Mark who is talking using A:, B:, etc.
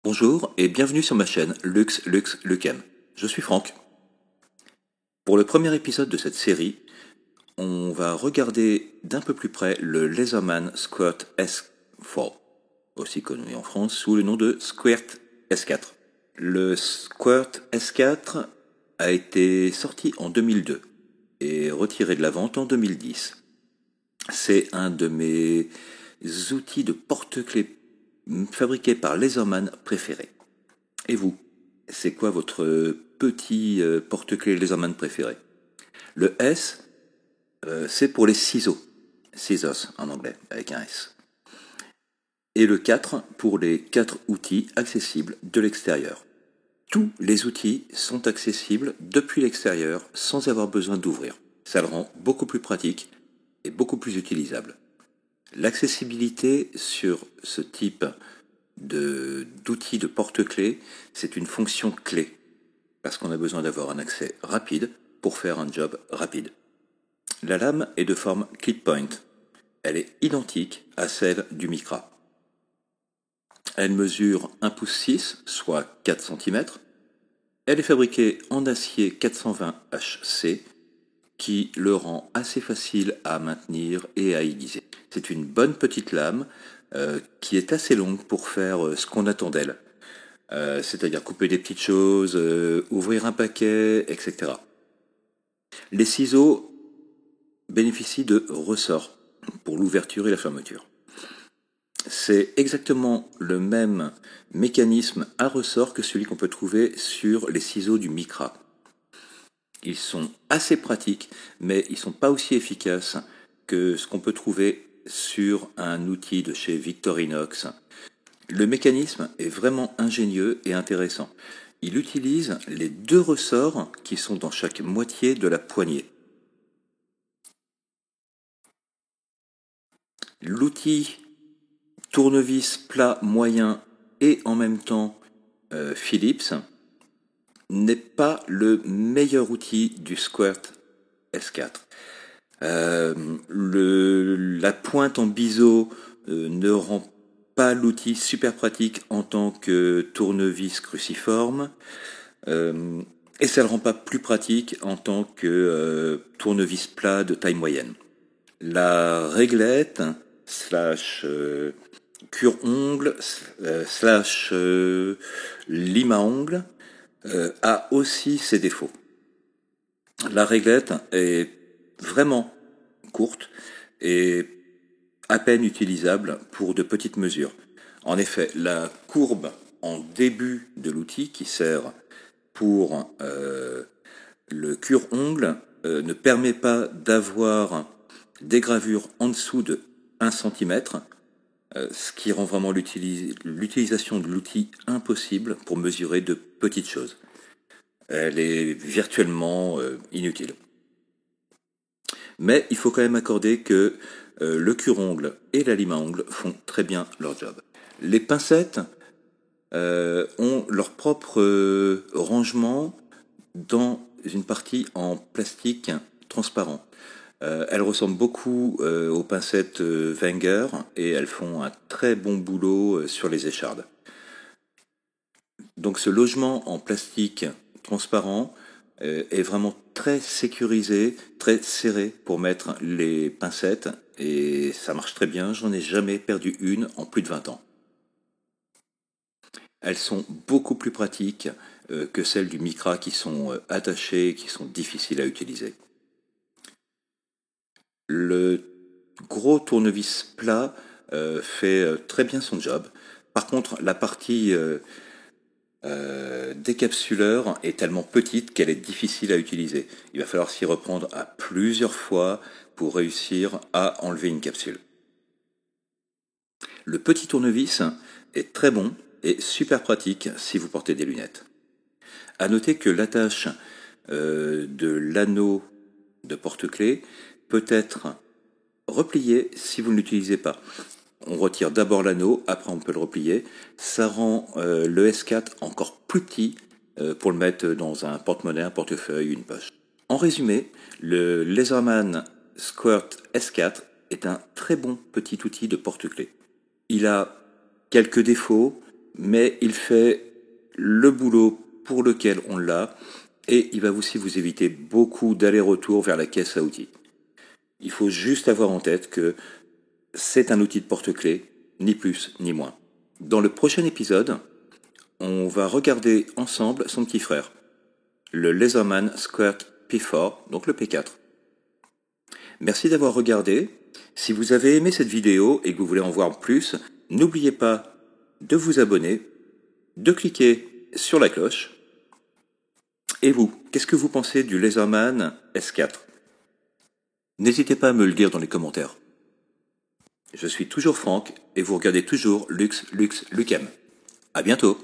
A: Bonjour et bienvenue sur ma chaîne Lux Lucem. Je suis Franck. Pour le premier épisode de cette série, on va regarder d'un peu plus près le Leatherman Squirt S4, aussi connu en France sous le nom de Squirt S4. Le Squirt S4 a été sorti en 2002 et retiré de la vente en 2010. C'est un de mes outils de porte-clés fabriqués par Leatherman préféré. Et vous, c'est quoi votre petit porte-clés Leatherman préféré? Le S, c'est pour les ciseaux. Scissors en anglais, avec un S. Et le 4 pour les 4 outils accessibles de l'extérieur. Tous les outils sont accessibles depuis l'extérieur sans avoir besoin d'ouvrir. Ça le rend beaucoup plus pratique et beaucoup plus utilisable. L'accessibilité sur ce type d'outils de porte-clés, c'est une fonction clé, parce qu'on a besoin d'avoir un accès rapide pour faire un job rapide. La lame est de forme clip point. Elle est identique à celle du Micra. Elle mesure 1,6 pouce, soit 4 cm. Elle est fabriquée en acier 420 HC, qui le rend assez facile à maintenir et à aiguiser. C'est une bonne petite lame qui est assez longue pour faire ce qu'on attend d'elle. C'est-à-dire couper des petites choses, ouvrir un paquet, etc. Les ciseaux bénéficient de ressorts pour l'ouverture et la fermeture. C'est exactement le même mécanisme à ressort que celui qu'on peut trouver sur les ciseaux du Micra. Ils sont assez pratiques, mais ils ne sont pas aussi efficaces que ce qu'on peut trouver sur un outil de chez Victorinox. Le mécanisme est vraiment ingénieux et intéressant. Il utilise les 2 ressorts qui sont dans chaque moitié de la poignée. L'outil tournevis plat moyen et en même temps Phillips n'est pas le meilleur outil du Squirt S4. La pointe en biseau ne rend pas l'outil super pratique en tant que tournevis cruciforme et ça ne le rend pas plus pratique en tant que tournevis plat de taille moyenne. La réglette cure-ongle lime à ongles a aussi ses défauts. La réglette est vraiment courte et à peine utilisable pour de petites mesures. En effet, la courbe en début de l'outil qui sert pour le cure-ongle ne permet pas d'avoir des gravures en dessous de 1 cm, ce qui rend vraiment l'utilisation de l'outil impossible pour mesurer de petites choses. Elle est virtuellement inutile. Mais il faut quand même accorder que le cure-ongle et la lime à ongles font très bien leur job. Les pincettes ont leur propre rangement dans une partie en plastique transparent. Elles ressemblent beaucoup aux pincettes Wenger et elles font un très bon boulot sur les échardes. Donc ce logement en plastique transparent est vraiment très sécurisé, très serré pour mettre les pincettes et ça marche très bien, j'en ai jamais perdu une en plus de 20 ans. Elles sont beaucoup plus pratiques que celles du Micra qui sont attachées et qui sont difficiles à utiliser. Le gros tournevis plat fait très bien son job. Par contre, la partie décapsuleur est tellement petite qu'elle est difficile à utiliser. Il va falloir s'y reprendre à plusieurs fois pour réussir à enlever une capsule. Le petit tournevis est très bon et super pratique si vous portez des lunettes. À noter que l'attache de l'anneau de porte-clés peut être repliée si vous ne l'utilisez pas. On retire d'abord l'anneau, après on peut le replier. Ça rend le S4 encore plus petit pour le mettre dans un porte-monnaie, un portefeuille, une poche. En résumé, le Leatherman Squirt S4 est un très bon petit outil de porte-clés. Il a quelques défauts, mais il fait le boulot pour lequel on l'a, et il va aussi vous éviter beaucoup d'allers-retours vers la caisse à outils. Il faut juste avoir en tête que c'est un outil de porte-clés, ni plus ni moins. Dans le prochain épisode, on va regarder ensemble son petit frère, le Leatherman Squirt P4, donc le P4. Merci d'avoir regardé. Si vous avez aimé cette vidéo et que vous voulez en voir plus, n'oubliez pas de vous abonner, de cliquer sur la cloche. Et vous, qu'est-ce que vous pensez du Leatherman S4 ? N'hésitez pas à me le dire dans les commentaires. Je suis toujours Franck et vous regardez toujours Luxe Lucem. À bientôt.